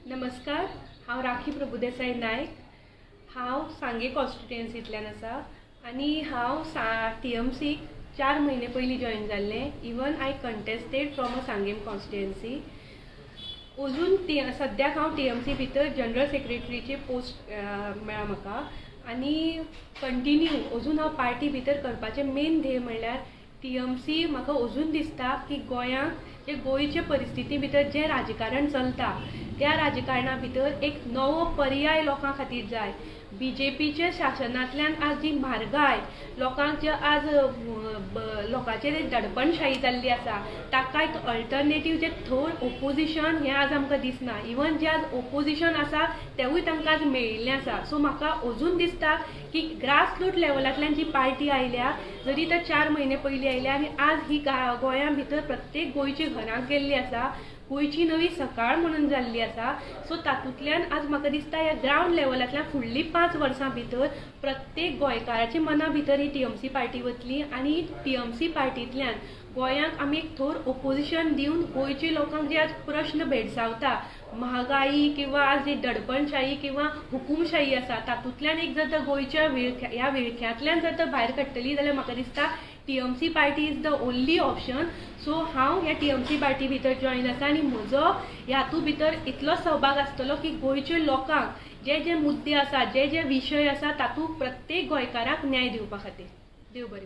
नमस्कार, हांव राखी प्रभुदेसाई नायक. हांव सांगे कॉन्स्टिट्युएन्सींतल्यान आसा आनी हांव TMC 4 म्हयने पयलीं जॉइन जाल्लें. Even I contested from a Sanguem constituency. अजून सद्याक हांव TMC भितर जनरल सेक्रेटरीची पोस्ट मेळ्ळा म्हाका आनी कंटिन्यू अजून हांव पार्टी भितर करपाचें मेन ध्येय म्हणल्यार TMC. म्हाका अजून दिसता की गोंयांत जे गोंयचे परिस्थिती भितर जें राजकारण चलता त्या राजकारणा भितर एक नवो पर्याय लोकां खातीर जाय. BJPच्या शासनांतल्यान आज जी म्हारगाय लोकांक जे आज लोकांचेर दडपणशाही जाल्ली आसा ताका एक अल्टरनेटीव जे थर्ड ओपोजिशन हें आज आमकां दिसना. इवन जे आज ओपोजिशन आसा तेवूय तांकां आज मेळिल्लें आसा. सो म्हाका अजून दिसता की ग्रासरूट लेवलांतल्यान जी पार्टी आयल्या, जरी तर 4 म्हयने पयलीं आयल्या आनी आज ही गोंयां भितर प्रत्येक गोंयच्या घरांत गेल्ली आसा, गोंयची नवी सकाळ म्हणून जाल्ली आसा. सो तातूंतल्यान आज म्हाका दिसता ह्या ग्रावंड लेवलांतल्यान फुडलीं 5 वर्सां भितर प्रत्येक गोंयकाराच्या मना भितर ही TMC पार्टी वतली आनी TMC पार्टींतल्यान गोंयांक आमी एक थोर ओपोजिशन दिवन गोंयच्या लोकांक जे आज प्रश्न भेडसावता, महागाई किंवा आज जी दडपणशाही किंवा हुकुमशाही आसा तातूंतल्यान एक जर तर गोंयच्या ह्या विळख्यांतल्यान जर तर भायर काडटली जाल्यार म्हाका दिसता TMC party is the only option. So हांव ह्या TMC पार्टी भितर जॉइन आसा आनी म्हजो ह्यातूं भितर इतलो सहभाग आसतलो की गोंयच्या लोकांक जे जे मुद्दे आसा, जे जे विशय आसा तातूंत प्रत्येक गोंयकाराक न्याय दिवपा खातीर. देव बरें.